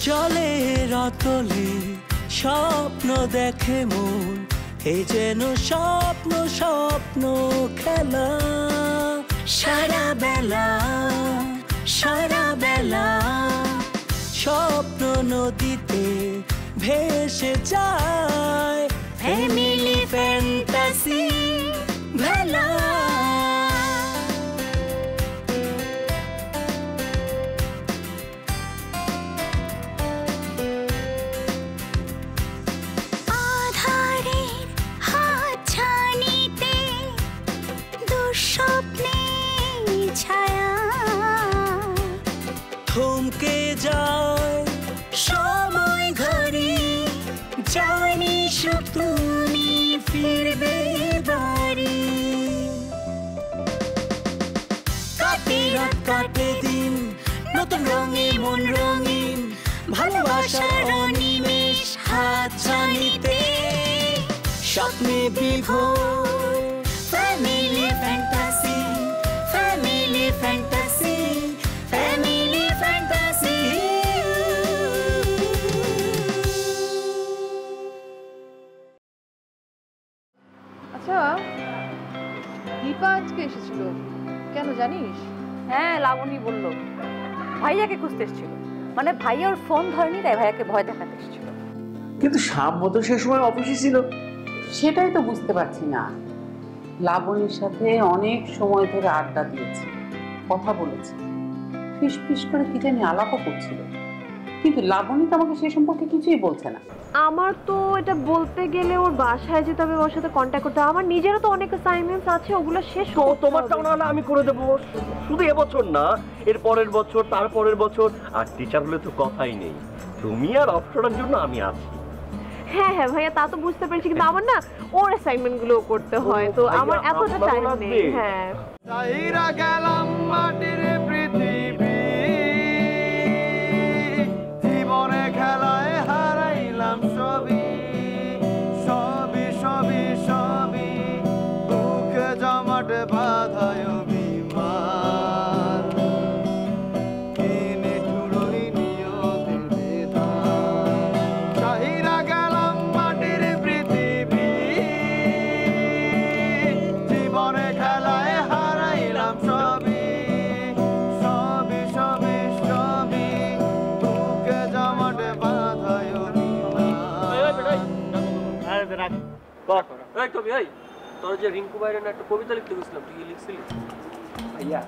চলে রতলে স্বপ্ন দেখে মন, এ যেন স্বপ্ন স্বপ্ন খেলা। সারা বেলা স্বপ্ন নদীতে ভেসে যায়, ফ্যামিলি ফ্যান্টাসি ভেলা। থমকে যায় সময় ঘড়ি, জানি সুখ তুমি ফিরবে বাড়ি। কাটে রাত কাটে দিন, নতুন রঙে মন রঙিন, ভালোবাসার অনিমেষ হাত ছানিতে স্বপ্নে বিভোর। Family fantasy, family fantasy, family fantasy. আচ্ছা, দীপা আজকে এসেছিল কেন জানিস? হ্যাঁ, লাবণী বলল ভাইয়াকে খুঁজতে এসেছিল, মানে ভাইয়া ওর ফোন ধরেনি তাই ভাইয়াকে ভয় দেখাতে এসেছিল। কিন্তু শাম মতো সে সময় অফিসে ছিল। সেটাই তো বুঝতে পারছি না। লাবণীর সাথে অনেক সময় ধরে আড্ডা দিয়েছে, কথা বলেছে, ফিস ফিস করে কি জানি আলাপও করছিল, কিন্তু লাবণী তো আমাকে সে সম্পর্কে কিছুই বলছে না। আমার তো এটা বলতে গেলে ওর বাসায় যেতে হবে, ওর সাথে কন্ট্যাক্ট করতে হবে। আমার নিজেরও তো অনেক অ্যাসাইনমেন্টস আছে, ওগুলো শেষ তো তোমারটাও না হলে আমি করে দেবো। শুধু এবছর না, এর পরের বছর, তারপরের বছর। আর টিচার হলে তো কথাই নেই, তুমি আর অপসরার জন্য আমি আছি। হ্যাঁ হ্যাঁ ভাইয়া, তা তো বুঝতে পেরেছি, কিন্তু আমার না ওর অ্যাসাইনমেন্ট গুলো করতে হয়, তো আমার এতটা টাইম নেই। হ্যাঁ, চাইরা গেলাম মাটির পৃথিবী, জীবনে খেলায় হারাইলাম সবই, সবই সবই সবই, বুকে জমাট বাঁধায় অভিমান, কিনে ঠুরোই নিয়তের বিধান। চাইরা গেলাম মাটির পৃথিবী, জীবনে খেলায় হারাইলাম সবই, সবই সবই সবই, বুকে জমাট বাঁধায় তোর যে রিঙ্কু বাইরের একটা কবিতা লিখতে গেছিলাম, তুই কি লিখছিলি? ভাইয়া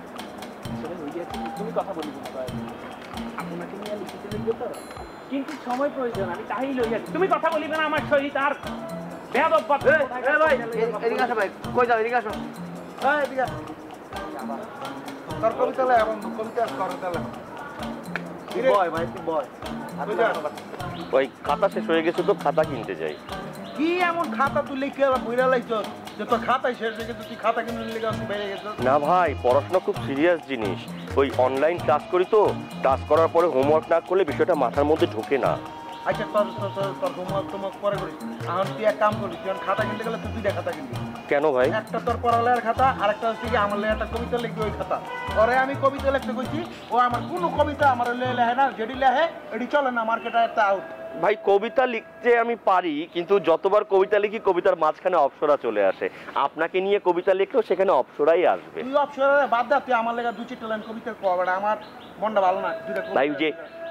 তুমি কথা বলি, আপনাকে নিয়ে লিখতে লিখবো তো, কিন্তু সময় প্রয়োজন। আমি তাই লইয়া, তুমি কথা বলিবে না আমার সহিত। আর বেয়াদব ভাই, এদিকে আসো ভাই। কই যাও? এদিকে আসো। এদিকে তোর কবিতা লে, এখন কবিতা করো তাহলে। বয় ভাই, তুই বয়। ওই খাতা শেষ হয়ে গেছে তো খাতা কিনতে যাই। কি এমন খাতা তুই লিখে বইরা লাইছস যে তোর খাতাই শেষ হয়ে গেছে, তুই খাতা কিনে লিখে বেড়ে গেছস? না ভাই, পড়াশোনা খুব সিরিয়াস জিনিস। ওই অনলাইন ক্লাস করি তো, ক্লাস করার পরে হোমওয়ার্ক না করলে বিষয়টা মাথার মধ্যে ঢোকে না। আচ্ছা, তোর হোমওয়ার্ক পরে করিস। এখন তুই এক কাম করিস, তুই খাতা কিনতে গেলে তুই দুইটা খাতা কিনবি। কেন ভাই? একটা তোর পড়ালেখার খাতা, আর একটা হচ্ছে কি আমার একটা কবিতা লিখবি ওই খাতা। পরে আমি কবিতা লিখতে কইছি, ও আমার কোনো কবিতা আমার লেহে না, যেটি লেহে এটি চলে না, মার্কেটে একটা আউট। ভাই কবিতা লিখতে আমি পারি, কিন্তু যতবার কবিতা লিখি কবিতার মাঝখানে অপ্সরা চলে আসে। আপনাকে নিয়ে কবিতা লিখলেও সেখানে অপ্সরাই আসবে। তুই অপ্সরা বাদ দা, তুই আমার লেখা দু চারটা লাইন কবিতা কবে, আমার মনটা ভালো না। ভাই যে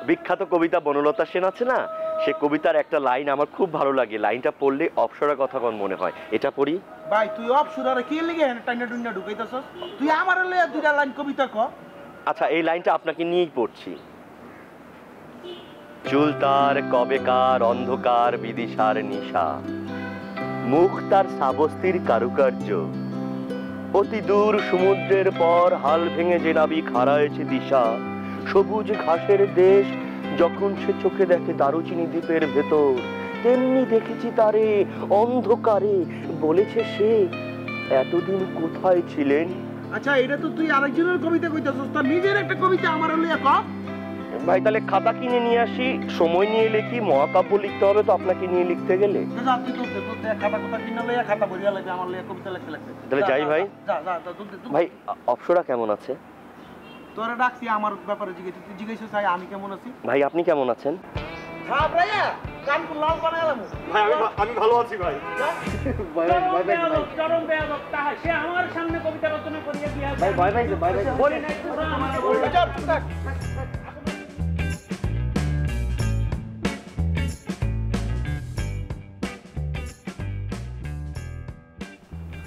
বিখ্যাত কবিতা বনলতা সেন আছে না, সে কবিতার একটা লাইন আমার খুব ভালো লাগে। লাইনটা পড়লে অপ্সরা কথা কোন মনে হয়, এটা পড়ি। ভাই তুই অপ্সরারে কি লিখে টাইনা টুইনা ঢুকাইতাছস? তুই আমার লেখা দুইটা লাইন কবিতা ক। আচ্ছা, এই লাইনটা আপনাকে নিয়েই পড়ছি। চুল তার কবেকার অন্ধকার বিদিশার নিশা, মুখ তার সাবস্তির কারুকার্য, অতি দূর সমুদ্রের পর হাল ভেঙে যে নাবিক হারায়েছে দিশা, সবুজ ঘাসের দেশ যখন সে চোখে দেখে দারুচিনি দ্বীপের ভেতর, তেমনি দেখেছি তারে অন্ধকারে, বলেছে সে এতদিন কোথায় ছিলেন। আচ্ছা, এটা তো তুই আরেকজনের কবিতা কইতাছস, তার নিজের একটা কবিতা আমার লেখা ক। ভাই তাহলে খাতা কিনে নিয়ে আসি, সময় নিয়ে লিখি। মহাকাব্য লিখতে হবে তো আপনাকে নিয়ে লিখতে গেলে। তাহলে যাই ভাই। ভাই অপ্সরা কেমন আছে? তোরা ডাকছি আমার ব্যাপারে জিজ্ঞেস, তুই জিজ্ঞেস চাই আমি কেমন আছি। ভাই আপনি কেমন আছেন? হ্যাঁ ভাইয়া কানপুর লাল বানাইলাম। ভাই আমি ভালো আছি ভাই। চরম বেয়াদব তাহা সে আমার সামনে কবিতা রচনা করিয়া দিয়া ভাই ভাই ভাই ভাই বলি নাই তোরা আমাকে বলবে। চল থাক।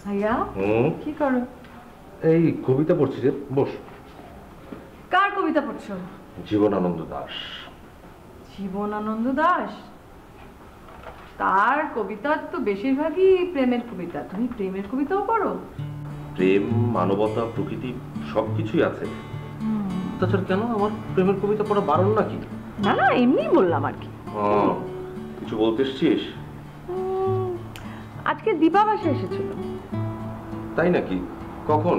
ভাইয়া কি করো? এই কবিতা পড়ছি রে, বস। কার কবিতা পড়ছো? জীবনানন্দ দাশ। জীবনানন্দ দাশ? তার কবিতা তো বেশিরভাগই প্রেমের কবিতা। তুমি প্রেমের কবিতাও পড়ো? প্রেম, মানবতা, প্রকৃতি সবকিছুই আছে। তাছাড়া কেন আমার প্রেমের কবিতা পড়া বারণ নাকি? না না, এমনি বললাম আর কি। কিছু বলতে এসছিস? আজকে দীপা বাসা এসেছিল। তাই নাকি? কখন?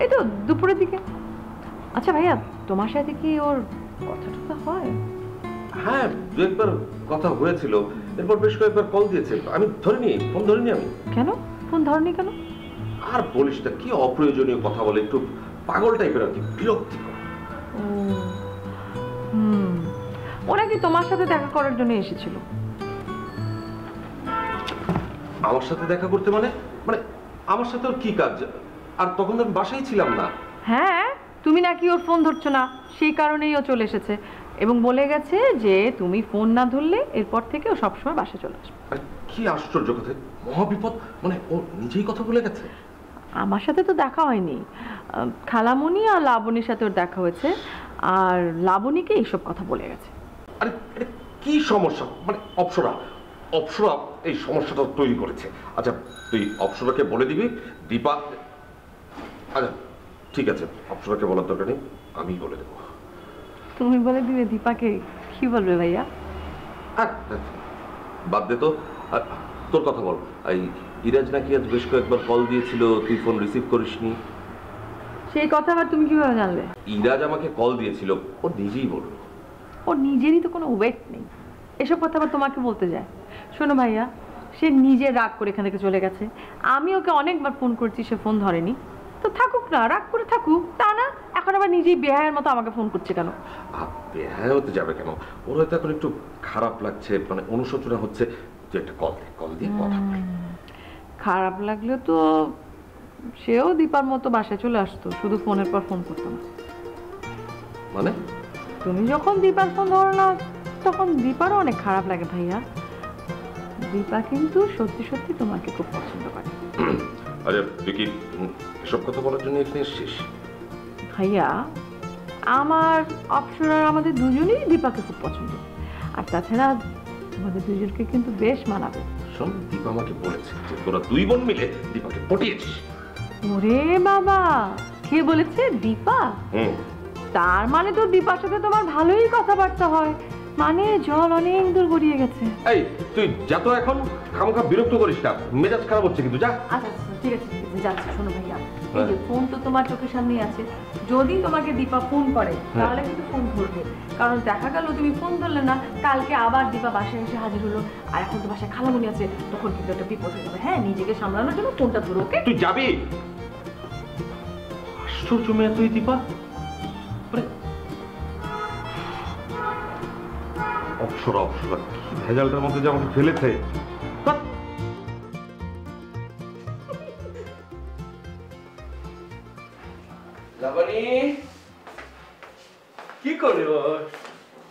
এই তো দুপুরের দিকে। আচ্ছা ভাইয়া, তোমার সাথে কি ওর কথা টথা হয়? হ্যাঁ, দু একবার কথা হয়েছিল, এরপর বেশ কয়েকবার কল দিয়েছে। আমি ধরিনি, ফোন ধরিনি আমি। কেন ফোন ধরনি কেন? আর বলিস না, কি অপ্রয়োজনীয় কথা বলে, একটু পাগল টাইপের আর কি, বিরক্তিকর। ওরা কি তোমার সাথে দেখা করার জন্য এসেছিল? আমার সাথে দেখা করতে মানে মানে আমার সাথে ওর কি কাজ? আর তখন তো আমি বাসায় ছিলাম না। হ্যাঁ, তুমি নাকি ওর ফোন ধরছো না, সেই কারণেই ও চলে এসেছে এবং বলে গেছে যে তুমি ফোন না ধরলে এরপর থেকে ও সবসময় বাসায় চলে আসবে। আর কি আশ্চর্য কথা, মহাবিপদ। মানে ও নিজেই কথা বলে গেছে? আমার সাথে তো দেখা হয়নি, খালামণি আর লাবণীর সাথে ওর দেখা হয়েছে, আর লাবণীকে এইসব কথা বলে গেছে। আরে কি সমস্যা? মানে অপ্সরা এই সমস্যাটা তৈরি করেছে। আচ্ছা, তুই অপ্সরাকে বলে দিবি দীপা। আচ্ছা ঠিক আছে, অপ্সরাকে বলার দরকার নেই, আমি বলে দেবো। তুমি বলে দিবে দীপাকে? কি বলবে ভাইয়া? বাদ দে তো। আর তোর কথা বল, এই ইরাজ নাকি আজ বেশ কয়েকবার কল দিয়েছিল, তুই ফোন রিসিভ করিসনি। সেই কথা আবার তুমি কিভাবে জানলে? ইরাজ আমাকে কল দিয়েছিল, ও নিজেই বলল। ওর নিজেরই তো কোনো ওয়েট নেই, এসব কথা আবার তোমাকে বলতে যায়? শোনো ভাইয়া, সে নিজে রাগ করে এখান থেকে চলে গেছে। আমি ওকে অনেকবার ফোন করছি, সে ফোন ধরেনি। তো থাকুক না, রাগ করে থাকুক, তা না এখন আবার নিজেই বেহায়ের মতো আমাকে ফোন করছে কেন? বেহায় হতে যাবে কেন? ওর হয়তো এখন একটু খারাপ লাগছে, মানে অনুশোচনা হচ্ছে। তুই একটা কল দিয়ে কথা বল। খারাপ লাগলে তো সেও দীপার মতো বাসায় চলে আসতো, শুধু ফোনের পর ফোন করতো না। মানে তুমি যখন দীপার ফোন ধরো না, তখন দীপারও অনেক খারাপ লাগে ভাইয়া। দীপা কিন্তু সত্যি সত্যি তোমাকে খুব পছন্দ করে। আরে তুই কি এসব কথা বলার জন্য এখানে এসেছিস? ভাইয়া, আমার অপসরার আমাদের দুজনেই দীপাকে খুব পছন্দ, আর তাছাড়া আমাদের দুজনকে কিন্তু বেশ মানাবে। শোন, দীপা আমাকে বলেছে যে তোরা দুই বোন মিলে দীপাকে পটিয়েছিস। ওরে বাবা, কে বলেছে? দীপা? তার মানে তো দীপার সাথে তোমার ভালোই কথাবার্তা হয়, মানে জল অনেক দূর গড়িয়ে গেছে। এই তুই যা তো, এখন খামখা বিরক্ত করিস না, মেজাজ খারাপ হচ্ছে কিন্তু। যা। আচ্ছা ঠিক আছে, যাচ্ছি। শোনো ভাইয়া, এই যে ফোন তো তোমার চোখের সামনেই আছে, যদি তোমাকে দীপা ফোন করে তাহলে কিন্তু ফোন ধরবে, কারণ দেখা গেল তুমি ফোন ধরলে না, কালকে আবার দীপা বাসায় এসে হাজির হলো, আর এখন তো বাসায় খালামণি আছে, তখন কিন্তু একটা বিপদ হয়ে যাবে। হ্যাঁ, নিজেকে সামলানোর জন্য ফোনটা ধরো, ওকে? তুই যাবি? আশ্চর্য মেয়ে তুই, দীপা। অপসরা কি ভেজালটার মধ্যে যে আমাকে ফেলেছে। লাবণী কি করি?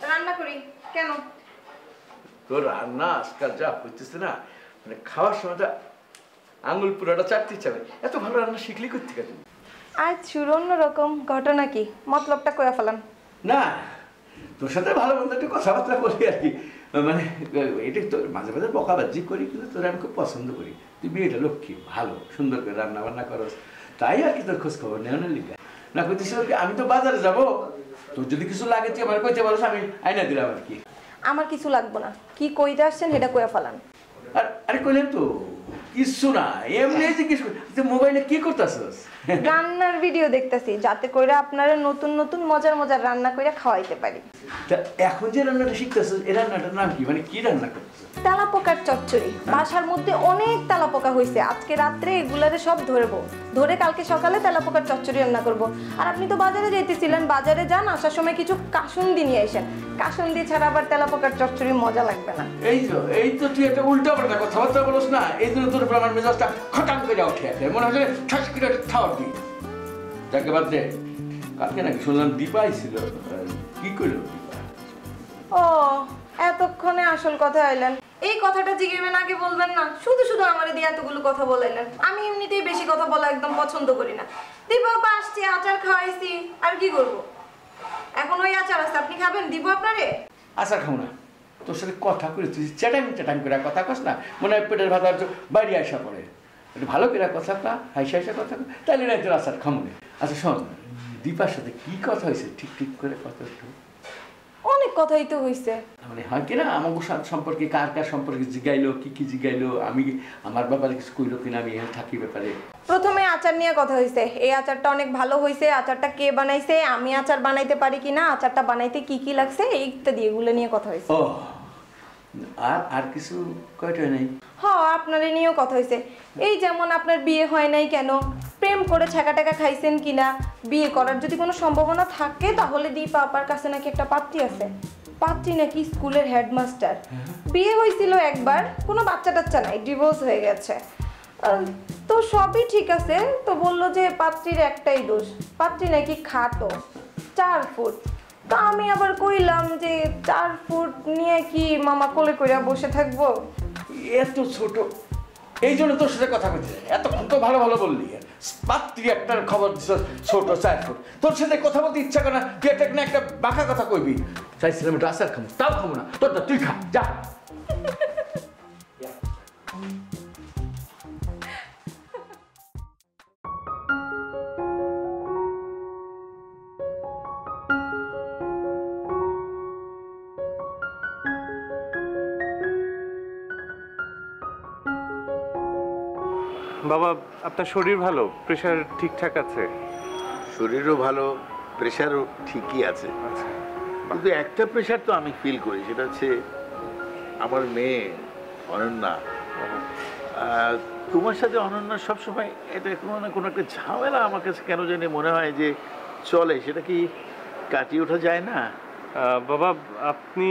রান্না করি। কেন? তোর রান্না আজকাল যা হইতেছে না, মানে খাওয়ার সময়টা আঙুল পুরোটা চাটতে ইচ্ছা করে। এত ভালো রান্না শিখলি করতে গেলি? আজ শুরু অন্যরকম ঘটনা। কি মতলবটা কয়ে ফেলাম? না, তোর সাথে ভালো মন্দ একটু কথাবার্তা বলি আর কি, মানে এটা তোর মাঝে মাঝে বকাবাজি করি, কিন্তু তোর আমি খুব পছন্দ করি। তুই মেয়েটা লক্ষ্মী, ভালো সুন্দর করে রান্না বান্না করস, তাই আর কি তোর খোঁজ খবর নেওয়ার লিখা না করতেছিল। আমি তো বাজারে যাবো, তোর যদি কিছু লাগে তুই আমার কইতে পারস, আমি আইনা দিলাম আর কি। আমার কিছু লাগবো না, কি কইতে আসছেন সেটা কয়ে ফেলান। আর আরে কইলেন তো কিছু না, এমনি জিজ্ঞেস করি মোবাইলে কি করতেছস? রান্নার ভিডিও দেখতেছি, যাতে করে আপনারা নতুন নতুন মজার মজার রান্না করে খাওয়াইতে পারি। তা এখন যে রান্নাটা শিখতেছস, এই রান্নাটার নাম কি, মানে কি রান্না করতেছস? তেলাপোকার চচ্চড়ি। বাসার মধ্যে অনেক তেলাপোকা হয়েছে, আজকে রাত্রে এগুলারে সব ধরবো, ধরে কালকে সকালে তেলাপোকার চচ্চড়ি রান্না করব। আর আপনি তো বাজারে যাইতেছিলেন, বাজারে যান, আসার সময় কিছু কাসুন্দি নিয়ে আসেন। কাসুন্দি ছাড়া আবার তেলাপোকার চচ্চড়ি মজা লাগবে না। এই তো তুই একটা উল্টা পাল্টা কথাবার্তা বলছ না, এই জন্য তোর আমার মেজাজটা খটাং করে উঠে আছে, মনে হচ্ছে ঠাস করে থাওয়ার দিই। যাকে বাদ দে, কালকে নাকি শুনলাম দীপা ছিল, কি করলো? ও, এতক্ষণে আসল কথা আইলেন। এই কথাটা জিজ্ঞেবেন আগে বলবেন না, শুধু শুধু আমারে দিয়ে এতগুলো কথা বলাইলেন। আমি এমনিতেই বেশি কথা বলা একদম পছন্দ করি না। দীপা আসছি, আচার খাওয়াইছি, আর কি করব? এখন ওই আচার আছে, আপনি খাবেন? দিব আপনারে? আচার খাও না, তোর সাথে কথা করে তুই চ্যাটাং করে কথা কস না, মনে হয় পেটের ভাত আর বাইরে আসা পড়ে। একটু ভালো করে কথা হাইসা কথা তাহলে না তোর আচার খামো না। আচ্ছা শোন, দীপার সাথে কি কথা হয়েছে ঠিক করে কথা একটু। অনেক কথাই তো হইছে, মানে হয় কিনা আমাকে সম্পর্কে কার সম্পর্কে জিগাইলো, কি জিগাইলো, আমি আমার ব্যাপারে কিছু কইলো কিনা, আমি এখানে থাকি ব্যাপারে। প্রথমে আচার নিয়ে কথা হইছে, এই আচারটা অনেক ভালো হইছে, আচারটা কে বানাইছে, আমি আচার বানাইতে পারি কিনা, আচারটা বানাইতে কি লাগছে, ইত্যাদি এগুলো নিয়ে কথা হইছে। ও, আর কিছু কয়টা নাই? হ্যাঁ, আপনার নিয়েও কথা হয়েছে। এই যেমন আপনার বিয়ে হয় নাই কেন, প্রেম করে ছাকা টাকা খাইছেন কিনা, বিয়ে করার যদি কোনো সম্ভাবনা থাকে তাহলে দীপা আপার কাছে নাকি একটা পাত্রী আছে, পাত্রী নাকি স্কুলের হেডমাস্টার, বিয়ে হয়েছিল একবার, কোনো বাচ্চা টাচ্চা নাই, ডিভোর্স হয়ে গেছে। তো সবই ঠিক আছে, তো বললো যে পাত্রীর একটাই দোষ, পাত্রী নাকি খাটো, 4 ফুট। তা আমি আবার কইলাম যে 4 ফুট নিয়ে কি মামা কোলে কইরা বসে থাকবো? এত ছোট, এই জন্য তোর সাথে কথা বলতে এতক্ষণ তো ভালো বললি, পাত্রী একটা খবর দিস ছোট 4 ফুট, তোর সাথে কথা বলতে ইচ্ছা করে না, তুই একটা বাঁকা কথা কইবি। চাইছিলাম একটু আচার খাবো, তাও খাবো না, তোরটা তুই খা, যা। বাবা, আপনার শরীর ভালো, প্রেশার ঠিকঠাক আছে? শরীরও ভালো, প্রেশারও ঠিকই আছে। কিন্তু একটা প্রেশার তো আমি ফিল করি, সেটা হচ্ছে আমার মেয়ে অনন্যা। তোমার সাথে অনন্যার সবসময় এটা কোনো না কোনো একটা ঝামেলা আমার কাছে কেন জানি মনে হয় যে চলে, সেটা কি কাটিয়ে ওঠা যায় না? বাবা, আপনি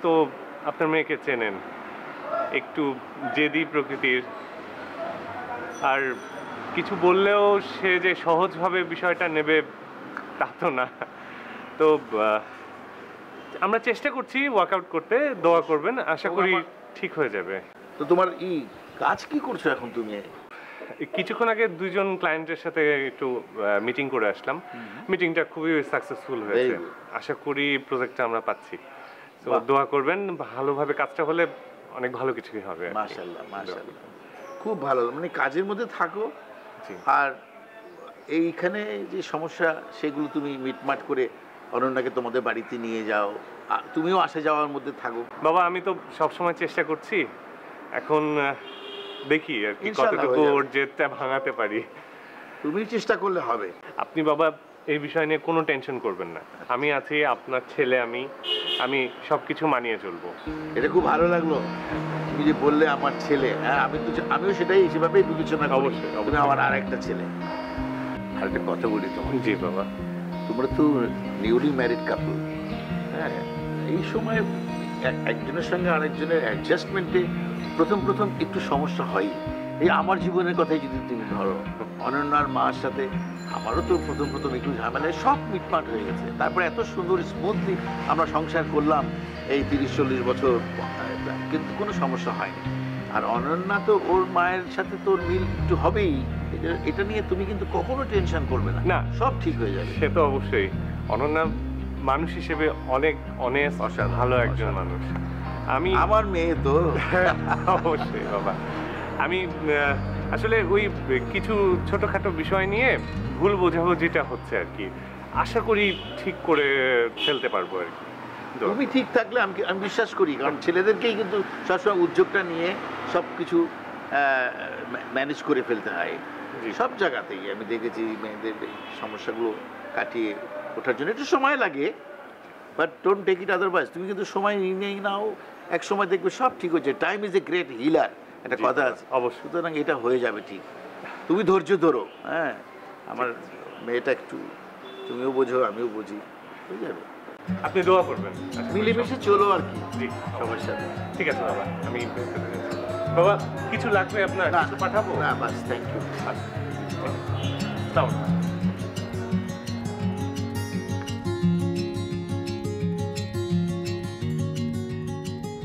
তো আপনার মেয়েকে চেনেন, একটু জেদি প্রকৃতির, আর কিছু বললেও সে যে সহজভাবে বিষয়টা নেবে তা তো না। তো আমরা চেষ্টা করছি ওয়ার্কআউট করতে, দোয়া করবেন, আশা করি ঠিক হয়ে যাবে। তো তোমার কাজ কি করছো এখন তুমি? কিছুক্ষণ আগে 2 জন ক্লায়েন্টের সাথে একটু মিটিং করে আসলাম, মিটিংটা খুবই সাকসেসফুল হয়েছে, আশা করি প্রজেক্টটা আমরা পাচ্ছি। তো দোয়া করবেন, ভালোভাবে কাজটা হলে অনেক ভালো কিছুই হবে। মাশাআল্লাহ, মাশাআল্লাহ, খুব ভালো। মানে কাজের মধ্যে থাকো, আর এইখানে যে সমস্যা সেগুলো তুমি মিটমাট করে অনন্যাকে তোমাদের বাড়িতে নিয়ে যাও, তুমিও আসা যাওয়ার মধ্যে থাকো। বাবা, আমি তো সবসময় চেষ্টা করছি, এখন দেখি আর কি কতটুকু ওর জেদটা ভাঙাতে পারি। তুমি চেষ্টা করলে হবে। আপনি বাবা এই বিষয় নিয়ে কোনো টেনশন করবেন না, আমি আছি, আপনার ছেলে আমি সবকিছু মানিয়ে চলবো। এটা খুব ভালো লাগলো তুমি যে বললে আমার ছেলে। হ্যাঁ, আমিও সেটাই সেভাবেই বিবেচনা করি। অবশ্যই, তুমি আমার আর একটা ছেলে। আর একটা কথা বলি তোমার। জি বাবা। তোমরা তো নিউলি ম্যারিড কাপল, হ্যাঁ, এই সময় একজনের সঙ্গে আরেকজনের অ্যাডজাস্টমেন্টে প্রথম একটু সমস্যা হয়। এই আমার জীবনের কথাই যদি তুমি ধরো, অনন্যার মার সাথে আমারও তো প্রথম একটু ঝামেলায় সব মিটমাট হয়ে গেছে, তারপরে এত সুন্দর স্মুথলি আমরা সংসার করলাম এই 30-40 বছর, কিন্তু কোনো সমস্যা হয়নি। আর অনন্যা তো ওর মায়ের সাথে তোর মিল একটু হবেই, এটা নিয়ে তুমি কিন্তু কখনো টেনশন করবে না, না সব ঠিক হয়ে যাবে। সে তো অবশ্যই, অনন্যা মানুষ হিসেবে অনেক ভালো একজন মানুষ। আমি আমার মেয়ে তো অবশ্যই বাবা, আমি আসলে ওই কিছু ছোটখাটো বিষয় নিয়ে ভুল বোঝাবুঝিটা হচ্ছে আর কি, আশা করি ঠিক করে ফেলতে পারবো আর কি। তুমি ঠিক থাকলে আমি বিশ্বাস করি, কারণ ছেলেদেরকেই কিন্তু সবসময় উদ্যোগটা নিয়ে সব কিছু ম্যানেজ করে ফেলতে হয়। সব জায়গাতেই আমি দেখেছি মেয়েদের সমস্যাগুলো কাটিয়ে ওঠার জন্য একটু সময় লাগে, but don't take it otherwise. তুমি কিন্তু সময় নিয়েই নাও, এক সময় দেখবে সব ঠিক হচ্ছে। Time is a great healer, একটা কথা আছে অবশ্যই। সুতরাং এটা হয়ে যাবে ঠিক, তুমি ধৈর্য ধরো। হ্যাঁ, আমার মেয়েটা একটু, তুমিও বোঝো আমিও বুঝি, হয়ে যাবে। আপনি দোয়া করবেন, মিলেমিশে চলো আর কি সবার সাথে। ঠিক আছে বাবা, আমি বাবা কিছু লাগবে আপনার কিছু পাঠাবো? না বাস, থ্যাংক ইউ।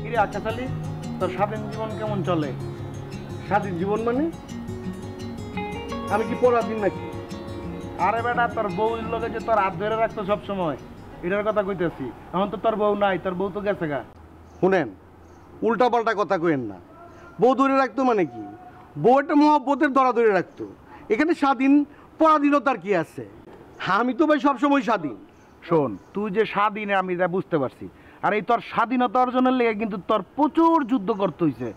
কিরে আচ্ছা তাহলে তোর স্বাধীন জীবন কেমন চলে? স্বাধীন জীবন মানে আমি কি পরাধীন নাকি? আরে বেটা, তোর বউর লগে যে তোর হাত ধরে রাখতো সবসময়, এটার কথা কইতেছি। এখন তো তোর বউ নাই, তোর বউ তো গেছে গা। শুনেন, উল্টা পাল্টা কথা কইেন না। বউ ধরে রাখতো মানে কি? বউ একটা মহব্বতের ধরা ধরে রাখতো। এখানে স্বাধীন পরাধীনতার কি আছে? আমি তো ভাই সবসময় স্বাধীন। শোন, তুই যে স্বাধীন আমি যা বুঝতে পারছি, আর এই তোর স্বাধীনতা অর্জনের লেগে কিন্তু তোর প্রচুর যুদ্ধ করতে হয়েছে,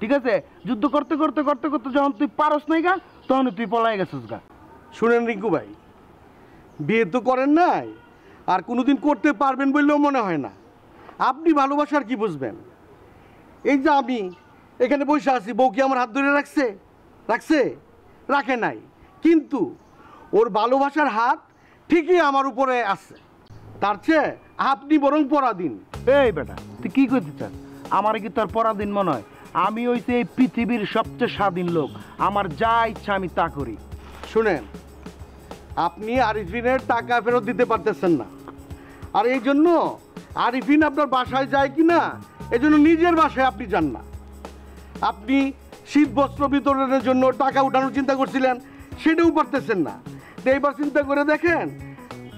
ঠিক আছে? যুদ্ধ করতে করতে করতে করতে যখন তুই পারস নাই গা, তখন তুই পলাই গেছিস গা। শুনেন রিঙ্কু ভাই, বিয়ে তো করেন নাই, আর কোনোদিন করতে পারবেন বললেও মনে হয় না। আপনি ভালোবাসার কি বুঝবেন? এই যে আমি এখানে বসে আছি, বউ কি আমার হাত ধরে রাখছে? রাখছে? রাখে নাই, কিন্তু ওর ভালোবাসার হাত ঠিকই আমার উপরে আছে। তার চেয়ে আপনি বরং পরাধীন। এই বেটা, তুই কি করতে চাস? আমার কি তোর পরাধীন মনে হয়? আমি হইছি এই পৃথিবীর সবচেয়ে স্বাধীন লোক, আমার যা ইচ্ছা আমি তা করি। শুনেন, আপনি আরিফিনের টাকা ফেরত দিতে পারতেছেন না, আর এই জন্য আরিফিন আপনার বাসায় যায় কি না, এই জন্য নিজের বাসায় আপনি যান না। আপনি শীত বস্ত্র বিতরণের জন্য টাকা উঠানোর চিন্তা করছিলেন, সেটাও পারতেছেন না। তো এইবার চিন্তা করে দেখেন,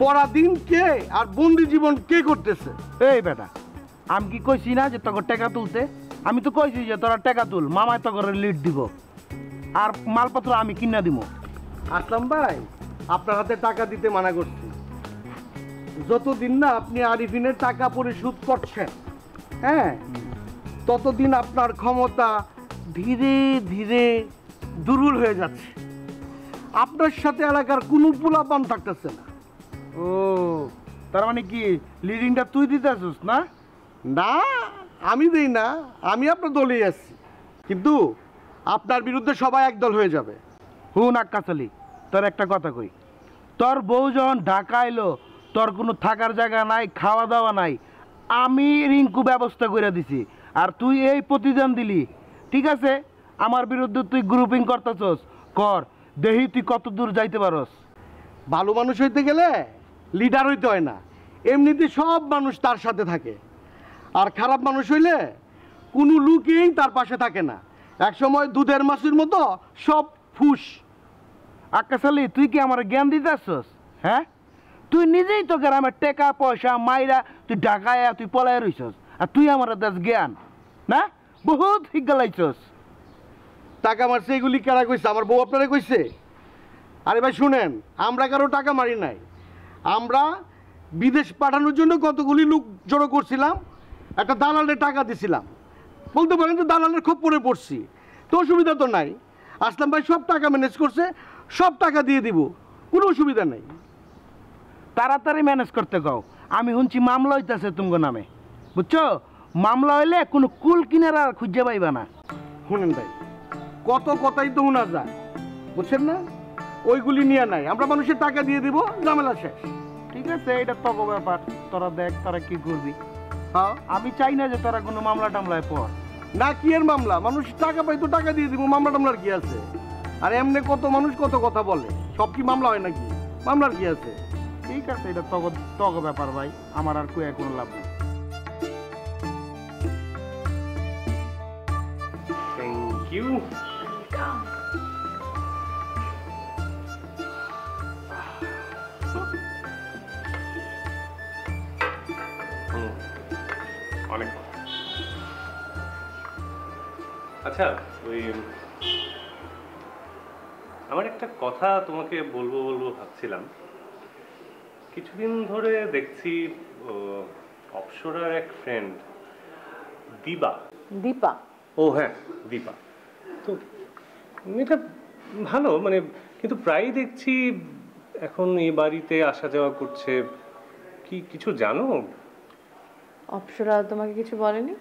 পরাধীন কে আর বন্দি জীবন কে করতেছে? এই বেটা, আমি কি কইছি না যে তোকে টাকা তুলতে? আমি তো কইছি যে তোরা টাকা তুল, মামায় তো করে লিড দিব, আর মালপত্র আমি কিনা দিব। আসলাম ভাই, আপনার হাতে টাকা দিতে মানা করছি। যতদিন না আপনি আরিফিনের টাকা পরিশোধ করছেন, হ্যাঁ, ততদিন আপনার ক্ষমতা ধীরে ধীরে দুর্বল হয়ে যাচ্ছে। আপনার সাথে এলাকার কোনো পোলাপান থাকতেছে না। ও, তার মানে কি লিডিংটা তুই দিতে আসছিস? না না, আমি দেই না, আমি আপনার দলেই আছি, কিন্তু আপনার বিরুদ্ধে সবাই একদল হয়ে যাবে। হুন আক্কাসলি, তোর একটা কথা কই, তোর বউ যখন ঢাকা এলো, তোর কোনো থাকার জায়গা নাই, খাওয়া দাওয়া নাই, আমি রিঙ্কু ব্যবস্থা করে দিছি, আর তুই এই প্রতিদান দিলি। ঠিক আছে, আমার বিরুদ্ধে তুই গ্রুপিং করতেছস, কর, দেখি তুই কত দূর যাইতে পারস। ভালো মানুষ হইতে গেলে লিডার হইতে হয় না, এমনিতে সব মানুষ তার সাথে থাকে। আর খারাপ মানুষ হইলে কোনো লোকই তার পাশে থাকে না, একসময় দুধের মাছের মতো সব ফুস। আক্কাসলি, তুই কি আমার জ্ঞান দিতে আসছস? হ্যাঁ, তুই নিজেই তো গ্রামের টাকা পয়সা মাইরা তুই ঢাকায় তুই পলায় রইছস, আর তুই আমার দাস জ্ঞান না, বহুত হিগালাইছস। টাকা মারছে এগুলি কারা কইছে? আমার বউ আপনারা কইছে? আরে ভাই শুনেন, আমরা কারো টাকা মারি নাই, আমরা বিদেশ পাঠানোর জন্য কতগুলি লোক জড়ো করছিলাম, একটা দালালের টাকা দিছিলাম, বলতে পারেন যে দালালের খুব পরে পড়ছি, তো অসুবিধা তো নাই। আসলাম ভাই সব টাকা ম্যানেজ করছে, সব টাকা দিয়ে দিব, কোনো অসুবিধা নেই। তাড়াতাড়ি ম্যানেজ করতে কও, আমি শুনছি মামলা হইতেছে তোমার নামে, বুঝছো? মামলা হইলে কোনো কুল কিনারা খুঁজে পাইবা না। শুনেন ভাই, কত কথাই তো শোনা যায়, বুঝছেন না? ওইগুলি নিয়ে নাই, আমরা মানুষের টাকা দিয়ে দিব, ঝামেলা শেষ। ঠিক আছে, এটা তক ব্যাপার, তোরা দেখ তোরা কি করবি। হ্যাঁ, আমি চাই না যে তোরা কোনো মামলা টামলায় পড়। না, কি এর মামলা? মানুষ টাকা পাই তো টাকা দিয়ে দিব, মামলা টামলার কি আছে? আর এমনি কত মানুষ কত কথা বলে, সব কি মামলা হয় নাকি? মামলার কি আছে? ঠিক আছে, এটা তক ব্যাপার ভাই, আমার আর কোনো লাভ নেই। Thank you. অনেক। আচ্ছা, ওই আমার একটা কথা তোমাকে বলবো ভাবছিলাম। কিছুদিন ধরে দেখছি অপসরার এক ফ্রেন্ড দীপা। দীপা? ও হ্যাঁ, দীপা। তো মেয়েটা ভালো, মানে কিন্তু প্রায়ই দেখছি এখন এই বাড়িতে আসা যাওয়া করছে। কি কিছু জানো? অপ্সরা তোমাকে কিছু বলেনি?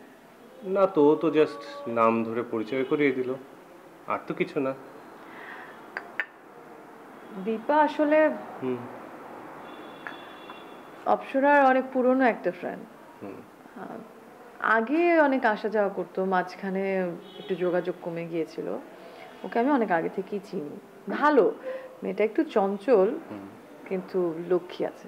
না তো, ও তো জাস্ট নাম ধরে পরিচয় করিয়ে দিল, আর তো কিছু না। দীপা আসলে অপ্সরার অনেক পুরনো একটা ফ্রেন্ড। আগে অনেক আসা যাওয়া করতো, মাঝখানে একটু যোগাযোগ কমে গিয়েছিল। ওকে আমি অনেক আগে থেকেই চিনি। ভালো মেয়েটা, একটু চঞ্চল কিন্তু লক্ষ্মী আছে।